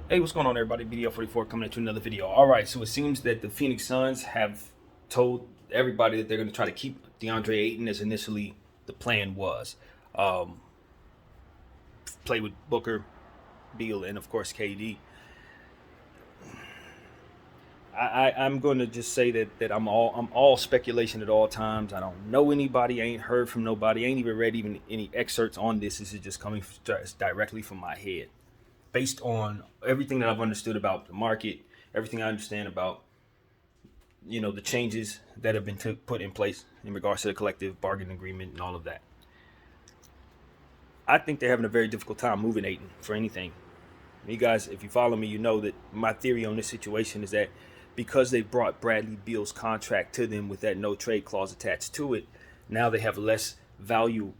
Hey, what's going on, everybody? BDL44 coming at you another video. All right, so it seems that the Phoenix Suns have told everybody that they're going to try to keep DeAndre Ayton as initially the plan was. Um, Play with Booker, Beal, and of course KD. I'm going to just say that I'm all speculation at all times. I don't know anybody. I ain't heard from nobody. I ain't even read even any excerpts on this. This is just coming directly from my head, based on everything that I've understood about the market, everything I understand about, the changes that have been put in place in regards to the collective bargaining agreement and all of that. I think they're having a very difficult time moving Ayton for anything. You guys, if you follow me, you know that my theory on this situation is that because they brought Bradley Beal's contract to them with that no trade clause attached to it, now they have less value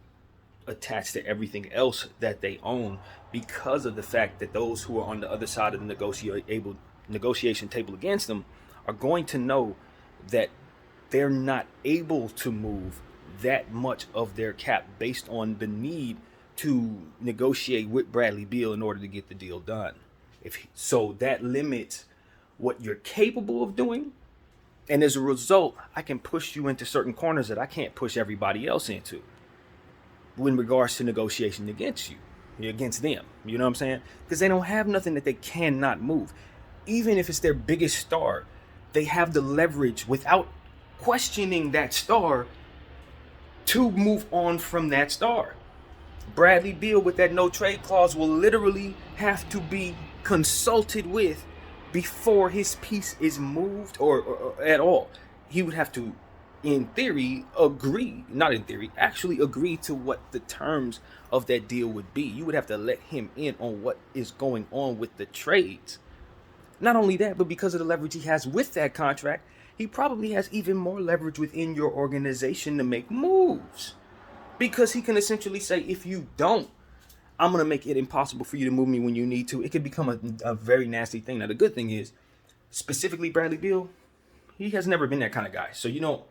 attached to everything else that they own, because of the fact that those who are on the other side of the negotiation table against them are going to know that they're not able to move that much of their cap based on the need to negotiate with Bradley Beal in order to get the deal done. So that limits what you're capable of doing, and as a result, I can push you into certain corners that I can't push everybody else into in regards to negotiation against them. You know what I'm saying? Because they don't have nothing that they cannot move. Even if it's their biggest star, they have the leverage without questioning that star to move on from that star. Bradley Beal, with that no trade clause, will literally have to be consulted with before his piece is moved or at all. He would have to, in theory, actually agree to what the terms of that deal would be. You would have to let him in on what is going on with the trades. Not only that, but because of the leverage he has with that contract, he probably has even more leverage within your organization to make moves. Because he can essentially say, if you don't, I'm going to make it impossible for you to move me when you need to. It could become a very nasty thing. Now, the good thing is, specifically Bradley Beal, he has never been that kind of guy. So you don't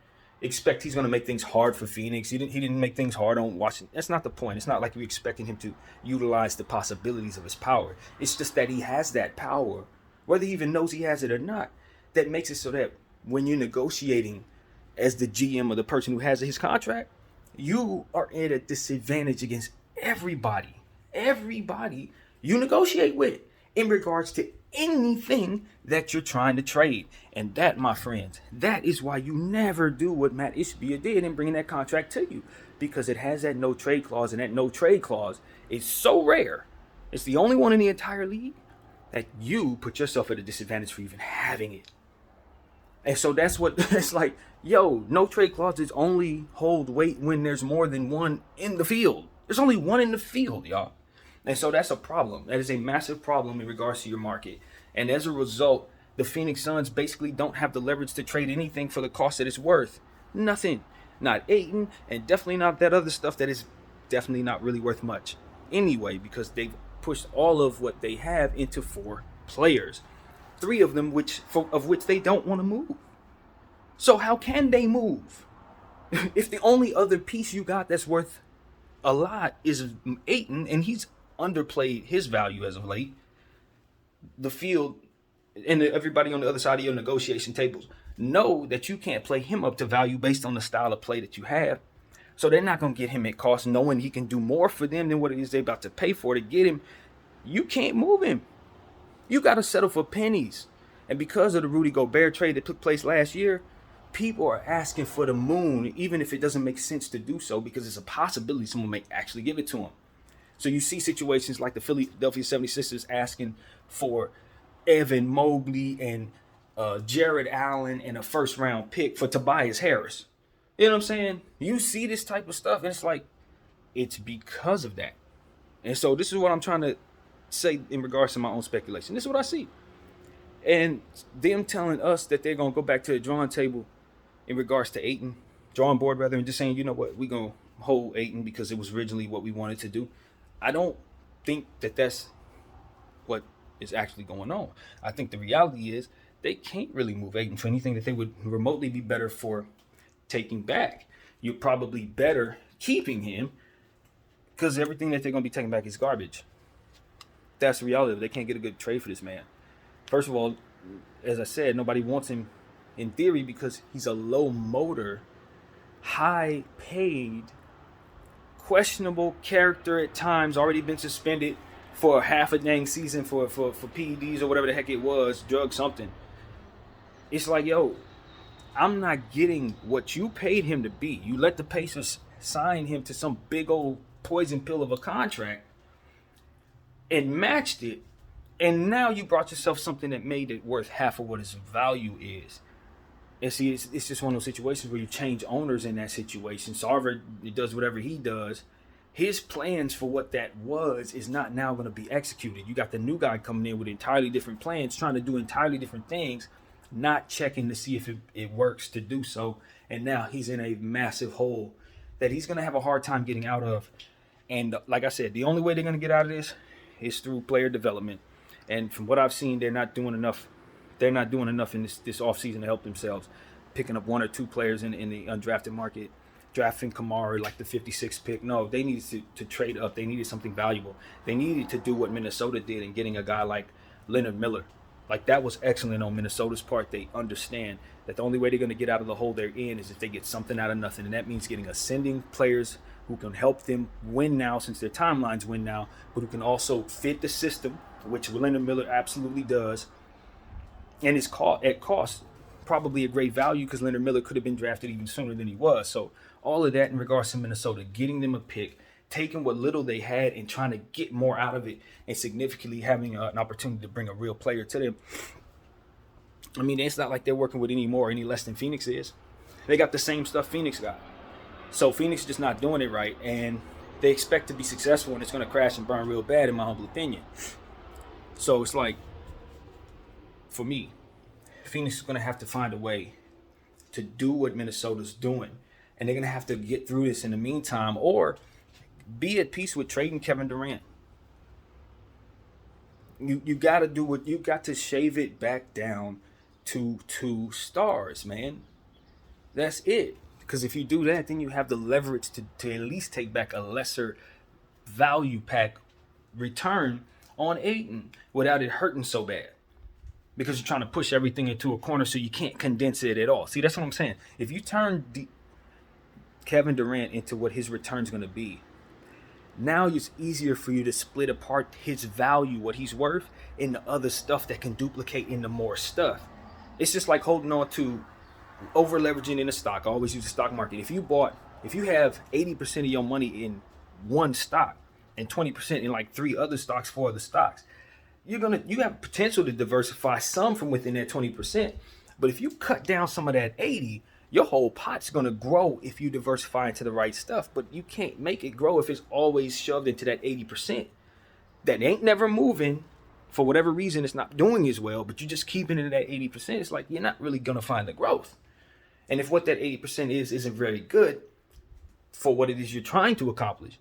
expect he's going to make things hard for Phoenix. He didn't make things hard on Washington. That's not the point. It's not like you're expecting him to utilize the possibilities of his power. It's just that he has that power, whether he even knows he has it or not, that makes it so that when you're negotiating as the GM or the person who has his contract, you are at a disadvantage against everybody you negotiate with in regards to anything that you're trying to trade. And that, my friends, that is why you never do what Matt Ishbia did in bringing that contract to you, because it has that no trade clause, and that no trade clause is so rare. It's the only one in the entire league that you put yourself at a disadvantage for even having it. And so that's what it's like. Yo, no trade clauses only hold weight when there's more than one in the field. There's only one in the field, y'all. And so that's a problem. That is a massive problem in regards to your market. And as a result, the Phoenix Suns basically don't have the leverage to trade anything for the cost that it's worth. Nothing. Not Ayton, and definitely not that other stuff that is definitely not really worth much anyway, because they've pushed all of what they have into 4 players. 3 of them of which they don't want to move. So how can they move if the only other piece you got that's worth a lot is Ayton, and he's underplayed his value as of late? The field and everybody on the other side of your negotiation tables know that you can't play him up to value based on the style of play that you have. So they're not going to get him at cost, knowing he can do more for them than what it is they're about to pay for to get him. You can't move him. You got to settle for pennies. And because of the Rudy Gobert trade that took place last year, people are asking for the moon, even if it doesn't make sense to do so, because it's a possibility someone may actually give it to him. So you see situations like the Philadelphia 76ers asking for Evan Mobley and Jared Allen and a first-round pick for Tobias Harris. You know what I'm saying? You see this type of stuff, and it's like, it's because of that. And so this is what I'm trying to say in regards to my own speculation. This is what I see. And them telling us that they're going to go back to the drawing table in regards to Ayton, drawing board rather, and just saying, you know what, we're going to hold Ayton because it was originally what we wanted to do. I don't think that that's what is actually going on. I think the reality is they can't really move Ayton for anything that they would remotely be better for taking back. You're probably better keeping him, because everything that they're going to be taking back is garbage. That's the reality. They can't get a good trade for this man. First of all, as I said, nobody wants him in theory because he's a low motor, high paid, questionable character at times, already been suspended for half a dang season for PEDs or whatever the heck it was, drug something. It's like, yo, I'm not getting what you paid him to be. You let the Pacers sign him to some big old poison pill of a contract and matched it. And now you brought yourself something that made it worth half of what its value is. And see, it's just one of those situations where you change owners in that situation. Sarver does whatever he does. His plans for what that was is not now going to be executed. You got the new guy coming in with entirely different plans, trying to do entirely different things, not checking to see if it works to do so. And now he's in a massive hole that he's going to have a hard time getting out of. And like I said, the only way they're going to get out of this is through player development. And from what I've seen, they're not doing enough. They're not doing enough in this offseason to help themselves. Picking up one or two players in the undrafted market, drafting Kamara like the 56th pick. No, they needed to trade up. They needed something valuable. They needed to do what Minnesota did in getting a guy like Leonard Miller. Like, that was excellent on Minnesota's part. They understand that the only way they're going to get out of the hole they're in is if they get something out of nothing. And that means getting ascending players who can help them win now, since their timelines win now, but who can also fit the system, which Leonard Miller absolutely does. And it's at cost probably a great value, because Leonard Miller could have been drafted even sooner than he was. So all of that in regards to Minnesota, getting them a pick, taking what little they had and trying to get more out of it, and significantly having an opportunity to bring a real player to them. I mean, it's not like they're working with any more, any less than Phoenix is. They got the same stuff Phoenix got. So Phoenix is just not doing it right, and they expect to be successful, and it's going to crash and burn real bad, in my humble opinion. So it's like, for me, Phoenix is going to have to find a way to do what Minnesota's doing, and they're going to have to get through this in the meantime, or be at peace with trading Kevin Durant. You got to do what you got to shave it back down to 2 stars, man. That's it. Because if you do that, then you have the leverage to at least take back a lesser value pack return on Ayton without it hurting so bad. Because you're trying to push everything into a corner so you can't condense it at all. See, that's what I'm saying. If you turn Kevin Durant into what his return's going to be, now it's easier for you to split apart his value, what he's worth, into other stuff that can duplicate into more stuff. It's just like holding on to over leveraging in a stock. I always use the stock market. If you have 80% of your money in one stock and 20% in like 3 other stocks, 4 other stocks, you have potential to diversify some from within that 20%. But if you cut down some of that 80, your whole pot's going to grow if you diversify into the right stuff. But you can't make it grow if it's always shoved into that 80% that ain't never moving. For whatever reason, it's not doing as well, but you're just keeping it at that 80%. It's like you're not really going to find the growth. And if what that 80% isn't very good for what it is you're trying to accomplish,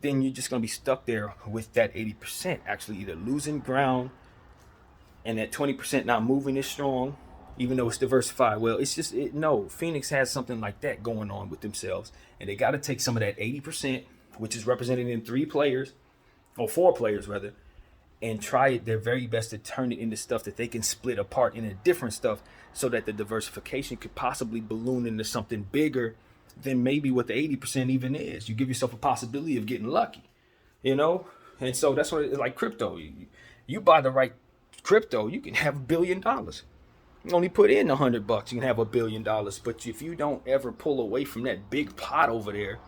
then you're just going to be stuck there with that 80% actually either losing ground and that 20% not moving as strong, even though it's diversified. Well, it's just, no, Phoenix has something like that going on with themselves, and they got to take some of that 80%, which is represented in 3 players, or 4 players rather, and try their very best to turn it into stuff that they can split apart into different stuff, so that the diversification could possibly balloon into something bigger than maybe what the 80% even is. You give yourself a possibility of getting lucky, And so that's what it's like crypto. You buy the right crypto, you can have $1 billion. You only put in $100, you can have $1 billion. But if you don't ever pull away from that big pot over there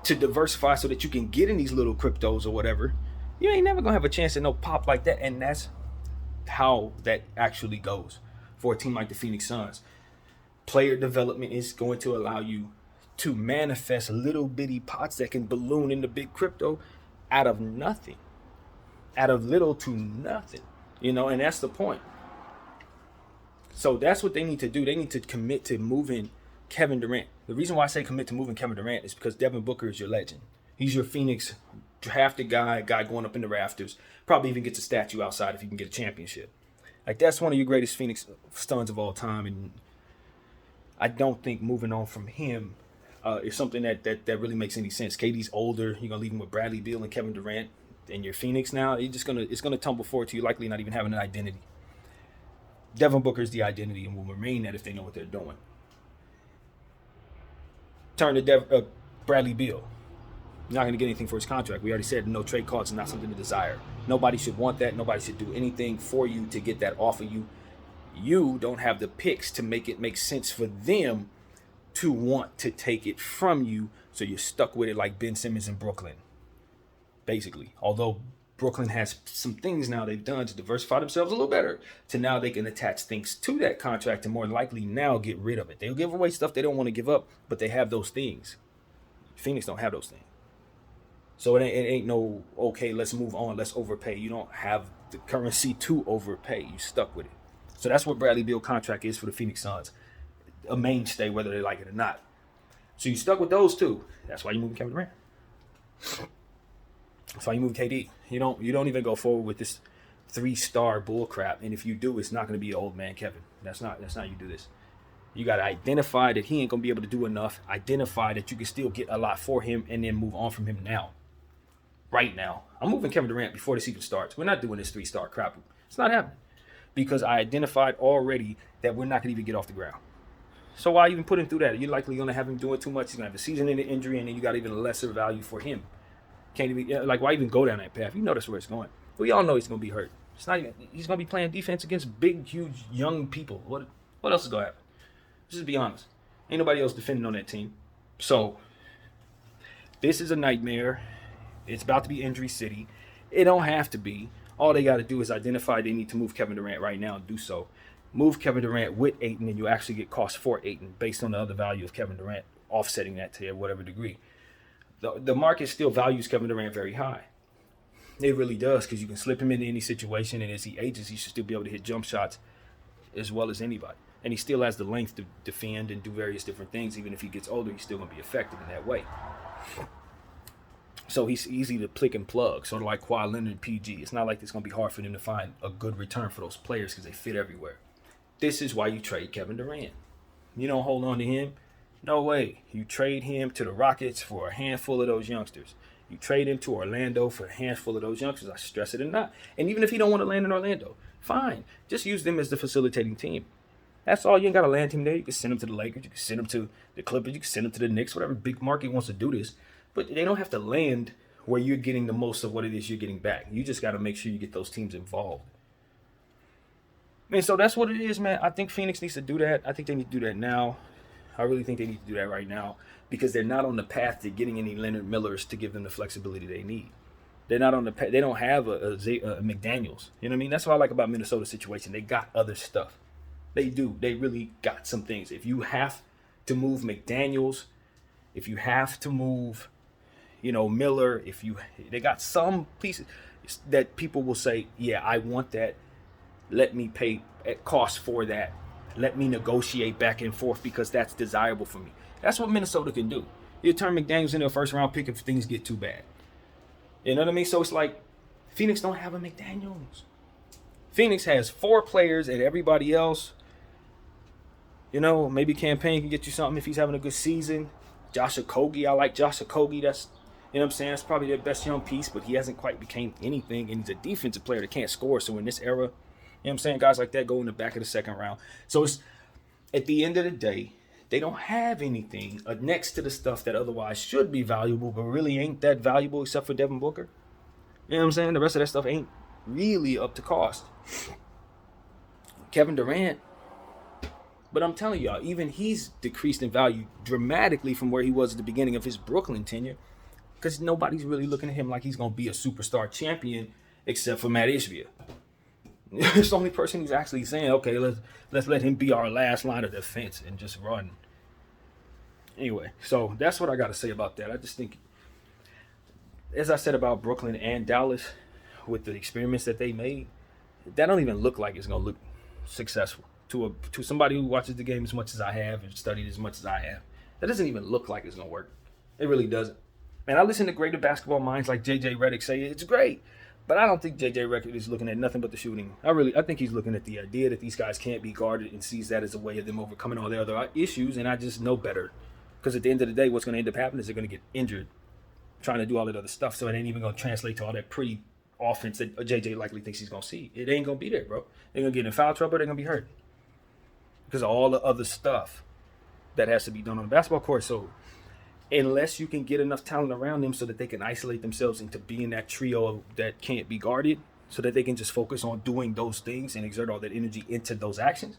to diversify so that you can get in these little cryptos or whatever, you ain't never gonna have a chance at no pop like that. And that's how that actually goes for a team like the Phoenix Suns. Player development is going to allow you to manifest little bitty pots that can balloon into big crypto out of nothing, out of little to nothing, and that's the point. So that's what they need to do. They need to commit to moving Kevin Durant. The reason why I say commit to moving Kevin Durant is because Devin Booker is your legend. He's your Phoenix drafted guy going up in the rafters. Probably even gets a statue outside if you can get a championship. Like, that's one of your greatest Phoenix Suns of all time, and I don't think moving on from him is something that really makes any sense. KD's older. You're going to leave him with Bradley Beal and Kevin Durant. and you're Phoenix now, it's gonna tumble forward to you likely not even having an identity. Devin Booker is the identity and will remain that if they know what they're doing. Turn to Bradley Beal. You're not going to get anything for his contract. We already said no trade clause is not something to desire. Nobody should want that. Nobody should do anything for you to get that off of you. You don't have the picks to make it make sense for them to want to take it from you, so you're stuck with it like Ben Simmons in Brooklyn, basically. Although Brooklyn has some things now they've done to diversify themselves a little better, to now they can attach things to that contract and more likely now get rid of it. They'll give away stuff they don't want to give up, but they have those things. Phoenix don't have those things. So it ain't no, okay, let's move on, let's overpay. You don't have the currency to overpay. You stuck with it. So that's what Bradley Beal contract is for the Phoenix Suns. A mainstay, whether they like it or not. So you stuck with those two. That's why you moved Kevin Durant. That's why you move KD. You don't even go forward with this 3-star bull crap. And if you do, it's not going to be old man Kevin. That's not how you do this. You got to identify that he ain't going to be able to do enough. Identify that you can still get a lot for him and then move on from him now. Right now. I'm moving Kevin Durant before the season starts. We're not doing this 3-star crap. It's not happening. Because I identified already that we're not going to even get off the ground. So why even put him through that? You're likely going to have him doing too much. He's going to have a season-ending injury, and then you got even lesser value for him. Can't even, like, why even go down that path? You know that's where it's going. We all know he's going to be hurt. It's not even, he's going to be playing defense against big, huge, young people. What else is going to happen? Let's just be honest. Ain't nobody else defending on that team. So this is a nightmare. It's about to be injury city. It don't have to be. All they got to do is identify they need to move Kevin Durant right now and do so. Move Kevin Durant with Ayton, and you actually get cost for Ayton based on the other value of Kevin Durant, offsetting that to whatever degree. The market still values Kevin Durant very high. It really does, because you can slip him into any situation, and as he ages, he should still be able to hit jump shots as well as anybody. And he still has the length to defend and do various different things. Even if he gets older, he's still going to be effective in that way. So he's easy to pick and plug, sort of like Kawhi Leonard and PG. It's not like it's going to be hard for them to find a good return for those players because they fit everywhere. This is why you trade Kevin Durant. You don't hold on to him. No way. You trade him to the Rockets for a handful of those youngsters. You trade him to Orlando for a handful of those youngsters. I stress it or not. And even if he don't want to land in Orlando, fine. Just use them as the facilitating team. That's all. You ain't got to land him there. You can send him to the Lakers. You can send him to the Clippers. You can send him to the Knicks. Whatever big market wants to do this. But they don't have to land where you're getting the most of what it is you're getting back. You just got to make sure you get those teams involved. And so that's what it is, man. I think Phoenix needs to do that. I think they need to do that now. I really think they need to do that right now because they're not on the path to getting any Leonard Millers to give them the flexibility they need. They're not on the path. They don't have a McDaniels. You know what I mean? That's what I like about Minnesota's situation. They got other stuff. They do. They really got some things. If you have to move McDaniels, if you have to move, Miller, they got some pieces that people will say, yeah, I want that. Let me pay at cost for that. Let me negotiate back and forth because that's desirable for me. That's what Minnesota can do. You turn McDaniels into a first-round pick if things get too bad. You know what I mean? So it's like Phoenix don't have a McDaniels. Phoenix has 4 players and everybody else, maybe Campaign can get you something if he's having a good season. Josh Okogie, I like Josh Okogie. That's, that's probably their best young piece, but he hasn't quite became anything, and he's a defensive player that can't score. So in this era, guys like that go in the back of the second round. So it's at the end of the day, they don't have anything next to the stuff that otherwise should be valuable, but really ain't that valuable except for Devin Booker. The rest of that stuff ain't really up to cost. Kevin Durant, but I'm telling y'all, even he's decreased in value dramatically from where he was at the beginning of his Brooklyn tenure, because nobody's really looking at him like he's going to be a superstar champion except for Matt Ishbia. It's the only person who's actually saying, okay, let's let him be our last line of defense and just run. Anyway, so that's what I got to say about that. I just think, as I said about Brooklyn and Dallas, with the experiments that they made, that don't even look like it's going to look successful to somebody who watches the game as much as I have and studied as much as I have. That doesn't even look like it's going to work. It really doesn't. Man, I listen to greater basketball minds like J.J. Redick say it's great. But I don't think J.J. Redick is looking at nothing but the shooting. I think he's looking at the idea that these guys can't be guarded and sees that as a way of them overcoming all their other issues, and I just know better. Because at the end of the day, what's going to end up happening is they're going to get injured. trying to do all that other stuff. So it ain't even gonna translate to all that pretty offense that JJ likely thinks he's gonna see. It ain't gonna be there, bro. They're gonna get in foul trouble. They're gonna be hurt because of all the other stuff that has to be done on the basketball court. So unless you can get enough talent around them so that they can isolate themselves into being that trio that can't be guarded, so that they can just focus on doing those things and exert all that energy into those actions,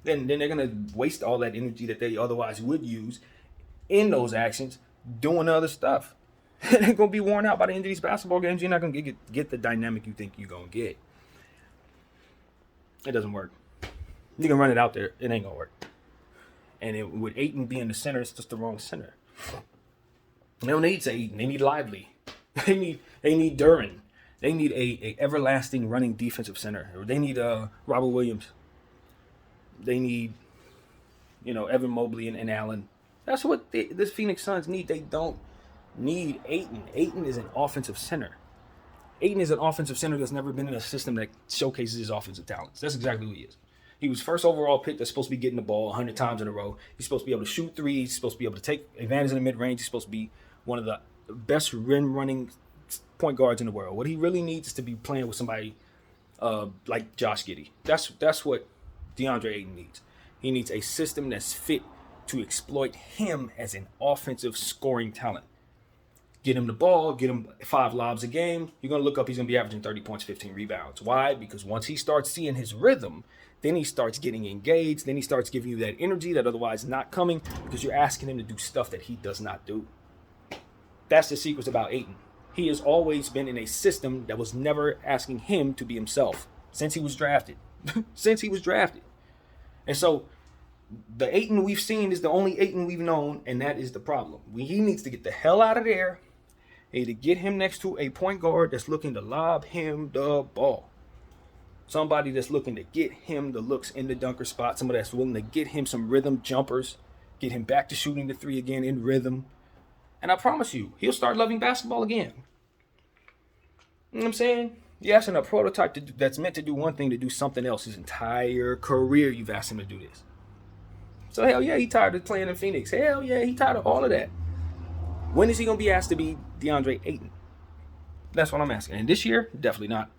then they're gonna waste all that energy that they otherwise would use in those actions doing other stuff. They're gonna be worn out by the end of these basketball games. You're not gonna get the dynamic you think you're gonna get. It doesn't work. You can run it out there, it ain't gonna work. And with Ayton being the center, it's just the wrong center. They don't need Ayton. They need Lively. They need Duran. They need a everlasting running defensive center. They need Robert Williams. They need, Evan Mobley and Allen. That's what the Phoenix Suns need. They don't need Ayton. Ayton is an offensive center. Ayton is an offensive center that's never been in a system that showcases his offensive talents. That's exactly who he is. He was first overall pick that's supposed to be getting the ball 100 times in a row. He's supposed to be able to shoot threes. He's supposed to be able to take advantage in the mid-range. He's supposed to be one of the best rim-running point guards in the world. What he really needs is to be playing with somebody like Josh Giddey. That's what DeAndre Ayton needs. He needs a system that's fit to exploit him as an offensive scoring talent. Get him the ball, get him 5 lobs a game. You're going to look up, he's going to be averaging 30 points, 15 rebounds. Why? Because once he starts seeing his rhythm, then he starts getting engaged. Then he starts giving you that energy that otherwise not coming because you're asking him to do stuff that he does not do. That's the secret about Ayton. He has always been in a system that was never asking him to be himself since he was drafted. And so the Ayton we've seen is the only Ayton we've known, and that is the problem. He needs to get the hell out of there and to get him next to a point guard that's looking to lob him the ball. Somebody that's looking to get him the looks in the dunker spot. Somebody that's willing to get him some rhythm jumpers. Get him back to shooting the 3 again in rhythm. And I promise you, he'll start loving basketball again. You know what I'm saying? You're asking a prototype that's meant to do one thing to do something else his entire career. You've asked him to do this. So hell yeah, he tired of playing in Phoenix. Hell yeah, he tired of all of that. When is he going to be asked to be DeAndre Ayton? That's what I'm asking. And this year, definitely not.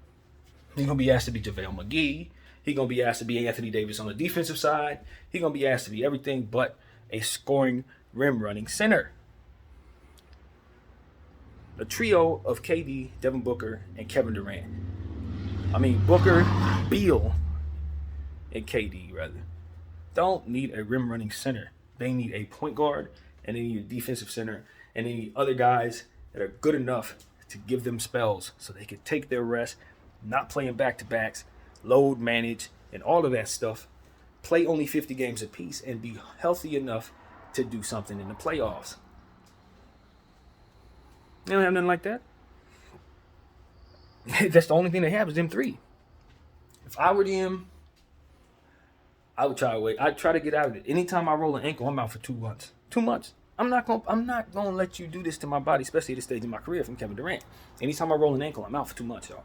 He's going to be asked to be JaVale McGee. He's going to be asked to be Anthony Davis on the defensive side. He's going to be asked to be everything but a scoring, rim-running center. A trio of KD, Devin Booker, and Kevin Durant. Booker, Beal, and KD, rather. Don't need a rim-running center. They need a point guard, and they need a defensive center, and they need other guys that are good enough to give them spells so they can take their rest, not playing back-to-backs, load manage, and all of that stuff. Play only 50 games apiece and be healthy enough to do something in the playoffs. They don't have nothing like that. That's the only thing they have is them 3. If I were them, I would try to wait. I'd try to get out of it. Anytime I roll an ankle, I'm out for 2 months. 2 months. I'm not gonna let you do this to my body, especially at this stage in my career from Kevin Durant. Anytime I roll an ankle, I'm out for 2 months, y'all.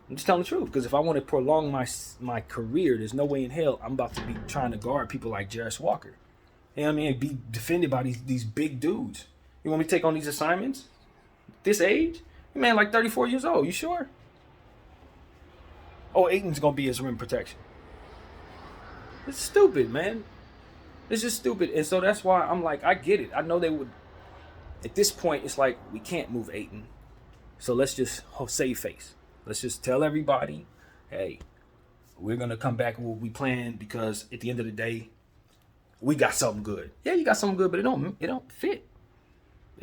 I'm just telling the truth, because if I want to prolong my career, there's no way in hell I'm about to be trying to guard people like Jarris Walker. You know what I mean? Be defended by these big dudes. You want me to take on these assignments? This age? You man like 34 years old. You sure? Oh, Ayton's going to be his rim protection. It's stupid, man. It's just stupid. And so that's why I'm like, I get it. I know they would. At this point, it's like, we can't move Ayton. So let's just save face. Let's just tell everybody, hey, we're going to come back with what we planned because at the end of the day, we got something good. Yeah, you got something good, but it don't fit.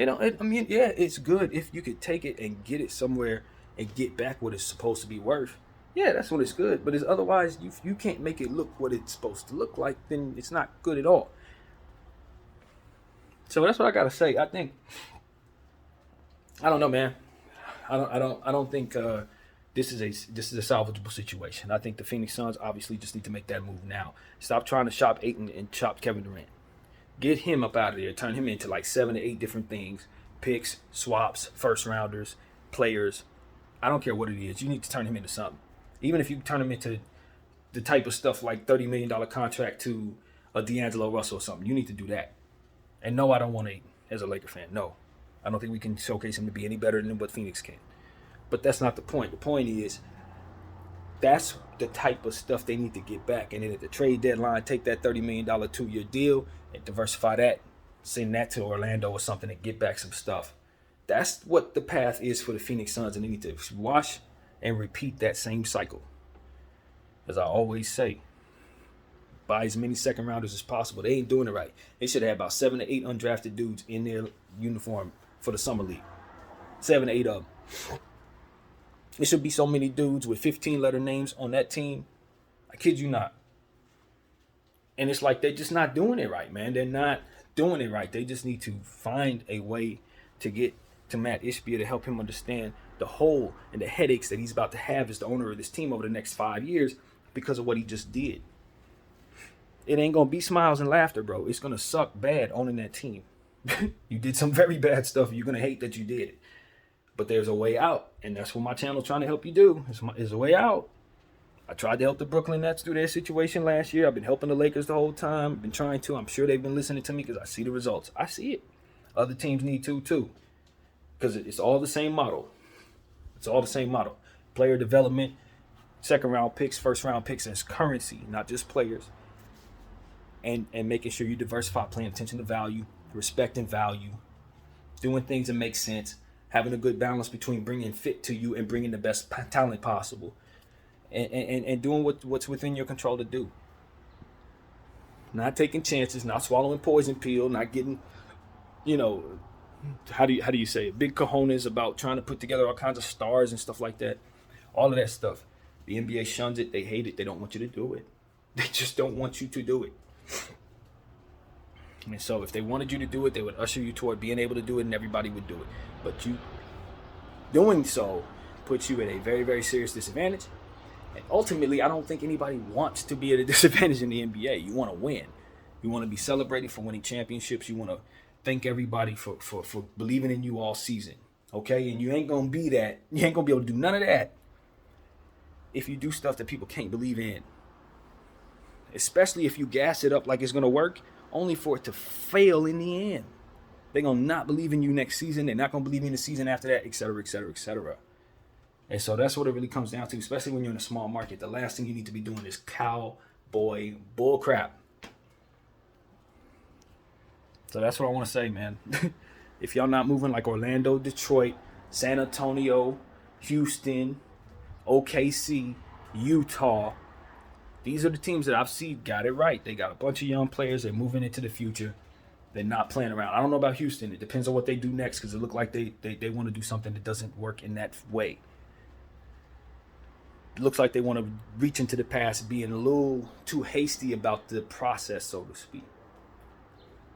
It's good if you could take it and get it somewhere and get back what it's supposed to be worth. Yeah, that's when it's good. But otherwise, you can't make it look what it's supposed to look like, then it's not good at all. So that's what I gotta say. I don't know, man. I don't think this is a salvageable situation. I think the Phoenix Suns obviously just need to make that move now. Stop trying to shop Ayton and shop Kevin Durant. Get him up out of there. Turn him into like 7 to 8 different things. Picks, swaps, first rounders, players. I don't care what it is. You need to turn him into something. Even if you turn him into the type of stuff like $30 million contract to a D'Angelo Russell or something. You need to do that. And no, I don't want Ayton as a Laker fan. No. I don't think we can showcase him to be any better than what Phoenix can. But that's not the point. The point is, that's the type of stuff they need to get back. And then at the trade deadline, take that $30 million 2-year deal and diversify that, send that to Orlando or something and get back some stuff. That's what the path is for the Phoenix Suns, and they need to wash and repeat that same cycle. As I always say, buy as many second rounders as possible. They ain't doing it right. They should have about 7 to 8 undrafted dudes in their uniform for the summer league. 7 to 8 of them. There should be so many dudes with 15-letter names on that team. I kid you not. And it's like they're just not doing it right, man. They're not doing it right. They just need to find a way to get to Matt Ishbia to help him understand the hole and the headaches that he's about to have as the owner of this team over the next 5 years because of what he just did. It ain't going to be smiles and laughter, bro. It's going to suck bad owning that team. You did some very bad stuff. You're going to hate that you did it. But there's a way out, and that's what my channel is trying to help you do. There's a way out. I tried to help the Brooklyn Nets through their situation last year. I've been helping the Lakers the whole time. I've been trying to. I'm sure they've been listening to me because I see the results. I see it. Other teams need to, too. Because it's all the same model. It's all the same model. Player development, second-round picks, first-round picks as currency, not just players. And making sure you diversify, paying attention to value, respecting value, doing things that make sense, having a good balance between bringing fit to you and bringing the best talent possible, and doing what's within your control to do. Not taking chances, not swallowing poison pill, not getting, how do you say it? Big cojones about trying to put together all kinds of stars and stuff like that. All of that stuff. The NBA shuns it. They hate it. They don't want you to do it. They just don't want you to do it. And so if they wanted you to do it, they would usher you toward being able to do it, and everybody would do it. But you doing so puts you at a very, very serious disadvantage. And ultimately, I don't think anybody wants to be at a disadvantage in the NBA. You want to win. You want to be celebrated for winning championships. You want to thank everybody for believing in you all season. Okay? And you ain't going to be that. You ain't going to be able to do none of that if you do stuff that people can't believe in. Especially if you gas it up like it's going to work, only for it to fail in the end. They're going to not believe in you next season. They're not going to believe in the season after that, et cetera, et cetera, et cetera. And so that's what it really comes down to, especially when you're in a small market. The last thing you need to be doing is cowboy bull crap. So that's what I want to say, man. If y'all not moving like Orlando, Detroit, San Antonio, Houston, OKC, Utah, these are the teams that I've seen got it right. They got a bunch of young players. They're moving into the future. They're not playing around. I don't know about Houston. It depends on what they do next, because it looks like they want to do something that doesn't work in that way. It looks like they want to reach into the past, being a little too hasty about the process, so to speak.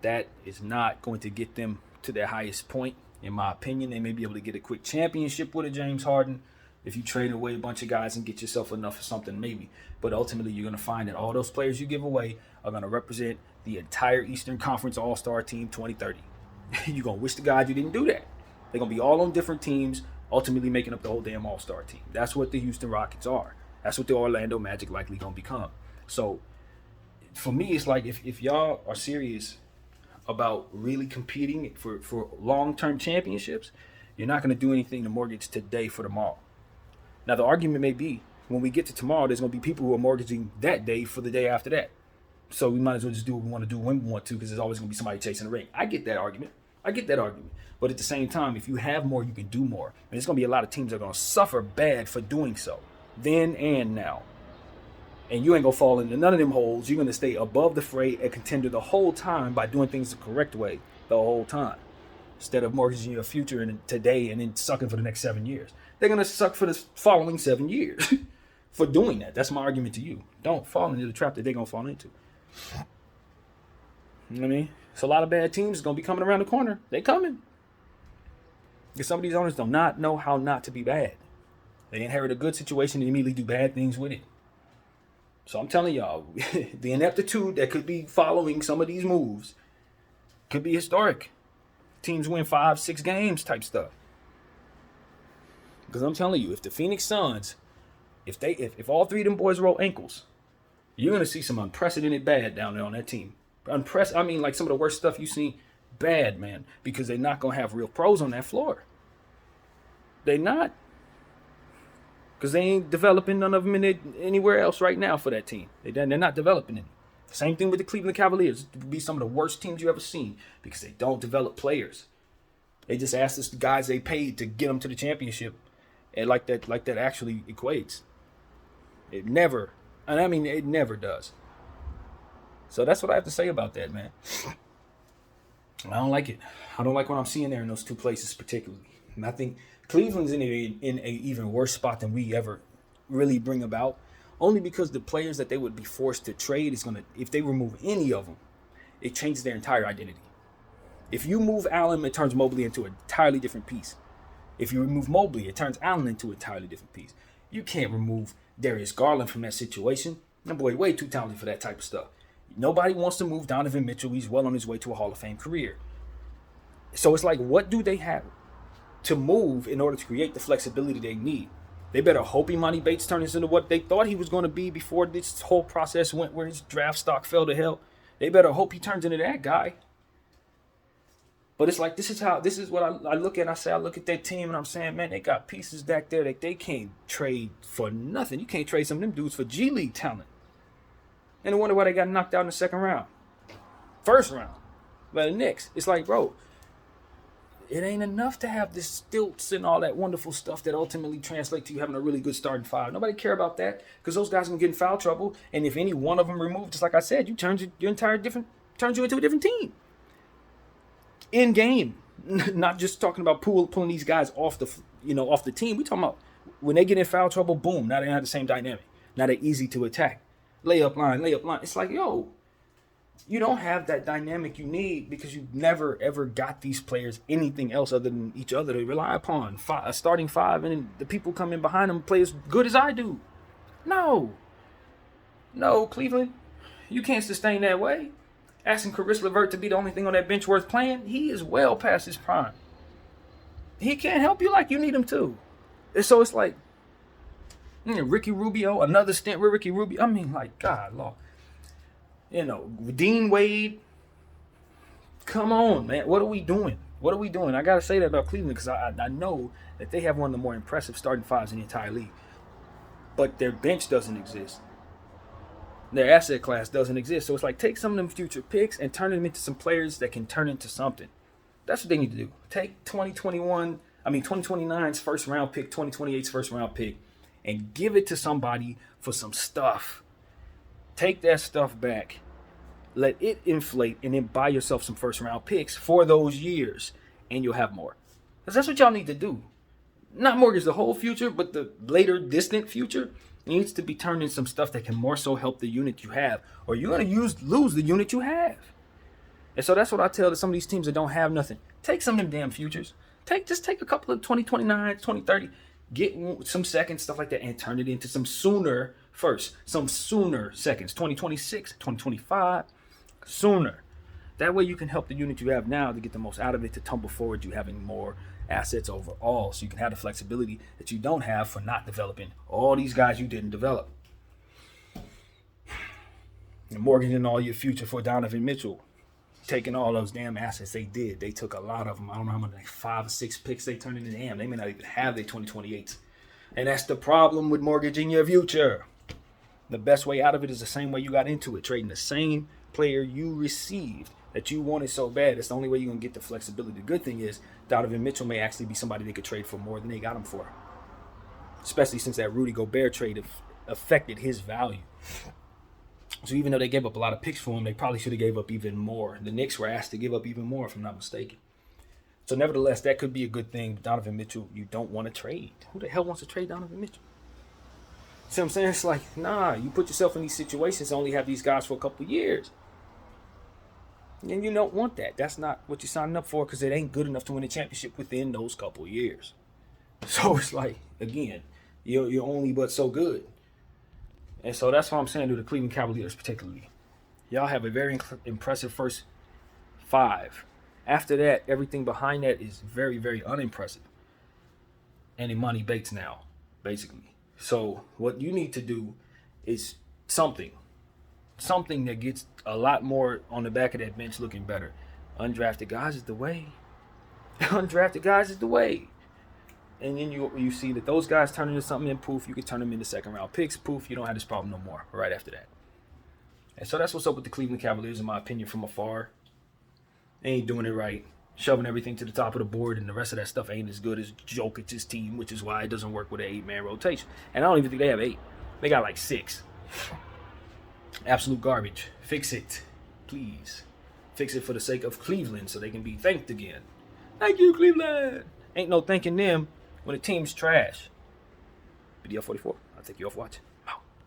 That is not going to get them to their highest point, in my opinion. They may be able to get a quick championship with a James Harden if you trade away a bunch of guys and get yourself enough for something, maybe. But ultimately, you're going to find that all those players you give away are going to represent the entire Eastern Conference All-Star Team 2030. You're going to wish to God you didn't do that. They're going to be all on different teams, ultimately making up the whole damn All-Star team. That's what the Houston Rockets are. That's what the Orlando Magic likely going to become. So, for me, it's like if y'all are serious about really competing for long-term championships, you're not going to do anything to mortgage today for tomorrow. Now, the argument may be, when we get to tomorrow, there's going to be people who are mortgaging that day for the day after that. So we might as well just do what we want to do when we want to, because there's always going to be somebody chasing the ring. I get that argument. But at the same time, if you have more, you can do more. And there's going to be a lot of teams that are going to suffer bad for doing so, then and now. And you ain't going to fall into none of them holes. You're going to stay above the fray and contender the whole time by doing things the correct way the whole time, instead of mortgaging your future and today and then sucking for the next 7 years. They're going to suck for the following 7 years for doing that. That's my argument to you. Don't fall into the trap that they're going to fall into. You know what I mean? It's a lot of bad teams going to be coming around the corner. They coming. Because some of these owners do not know how not to be bad. They inherit a good situation and immediately do bad things with it. So I'm telling y'all, the ineptitude that could be following some of these moves could be historic. Teams win 5-6 games type stuff. Because I'm telling you, if the Phoenix Suns, if all three of them boys roll ankles, you're going to see some unprecedented bad down there on that team. Like some of the worst stuff you've seen bad, man, because they're not going to have real pros on that floor. They not. Because they ain't developing none of them anywhere else right now for that team. They're not developing it. Same thing with the Cleveland Cavaliers. It would be some of the worst teams you ever seen because they don't develop players. They just ask the guys they paid to get them to the championship, and like that actually equates. It never does. So that's what I have to say about that, man. I don't like it. I don't like what I'm seeing there in those two places particularly. And I think Cleveland's in a even worse spot than we ever really bring about, only because the players that they would be forced to trade is gonna, if they remove any of them, it changes their entire identity. If you move Allen, it turns Mobley into an entirely different piece. If you remove Mobley, it turns Allen into an entirely different piece. You can't remove Darius Garland from that situation. That boy way too talented for that type of stuff. Nobody wants to move Donovan Mitchell. He's well on his way to a Hall of Fame career. So it's like, what do they have to move in order to create the flexibility they need? They better hope Imani Bates turns into what they thought he was going to be before this whole process went where his draft stock fell to hell. They better hope he turns into that guy. But it's like, this is what I look at. I look at that team and I'm saying, man, they got pieces back there that they can't trade for nothing. You can't trade some of them dudes for G League talent. And I wonder why they got knocked out in the second round. First round by the Knicks. It's like, bro, it ain't enough to have this stilts and all that wonderful stuff that ultimately translate to you having a really good starting five. Nobody care about that because those guys can get in foul trouble. And if any one of them removed, just like I said, turns you into a different team. In game, not just talking about pulling these guys off the team. We talking about when they get in foul trouble, boom, now they don't have the same dynamic. Now they're easy to attack. Layup line. It's like, yo, you don't have that dynamic you need because you never ever got these players anything else other than each other to rely upon. A starting five, and then the people come in behind them play as good as I do. No, Cleveland, you can't sustain that way. Asking Caris LeVert to be the only thing on that bench worth playing, he is well past his prime. He can't help you like you need him to. And so it's like, Ricky Rubio, another stint with Ricky Rubio. I mean, like, God, Lord. Dean Wade. Come on, man. What are we doing? I got to say that about Cleveland because I know that they have one of the more impressive starting fives in the entire league. But their bench doesn't exist. Their asset class doesn't exist. So it's like, take some of them future picks and turn them into some players that can turn into something. That's what they need to do. Take 2029's first round pick, 2028's first round pick, and give it to somebody for some stuff. Take that stuff back. Let it inflate and then buy yourself some first round picks for those years and you'll have more. Because that's what y'all need to do. Not mortgage the whole future, but the later distant future needs to be turned into some stuff that can more so help the unit you have, or you're going to lose the unit you have. And so that's what I tell some of these teams that don't have nothing. Take some of them damn futures. Just take a couple of 2029, 2030, get some seconds, stuff like that, and turn it into some sooner seconds, 2026, 2025, sooner. That way you can help the unit you have now to get the most out of it, to tumble forward, you having more assets overall, so you can have the flexibility that you don't have for not developing all these guys you didn't develop. And mortgaging all your future for Donovan Mitchell, taking all those damn assets they did. They took a lot of them. I don't know how many, like 5 or 6 picks they turned into. Damn, they may not even have their 2028s. And that's the problem with mortgaging your future. The best way out of it is the same way you got into it, trading the same player you received that you wanted so bad. It's the only way you're going to get the flexibility. The good thing is Donovan Mitchell may actually be somebody they could trade for more than they got him for. Especially since that Rudy Gobert trade affected his value. So even though they gave up a lot of picks for him, they probably should have gave up even more. The Knicks were asked to give up even more, if I'm not mistaken. So nevertheless, that could be a good thing. Donovan Mitchell, you don't want to trade. Who the hell wants to trade Donovan Mitchell? See what I'm saying? It's like, nah, you put yourself in these situations to only have these guys for a couple of years. And you don't want that. That's not what you're signing up for, because it ain't good enough to win a championship within those couple of years. So it's like, again, you're only but so good. And so that's what I'm saying to the Cleveland Cavaliers particularly. Y'all have a very impressive first 5. After that, everything behind that is very, very unimpressive. And Imani Bates now, basically. So what you need to do is something that gets a lot more on the back of that bench looking better. Undrafted guys is the way. Undrafted guys is the way. And then you see that those guys turn into something, and poof, you can turn them into second round picks. Poof, you don't have this problem no more right after that. And so that's what's up with the Cleveland Cavaliers, in my opinion, from afar. They ain't doing it right. Shoving everything to the top of the board, and the rest of that stuff ain't as good as Jokic's team, which is why it doesn't work with an 8-man rotation. And I don't even think they have 8. They got like 6. Absolute garbage. Fix it, please. Fix it for the sake of Cleveland so they can be thanked again. Thank you, Cleveland. Ain't no thanking them when the team's trash. BDL 44, I'll take you off watching.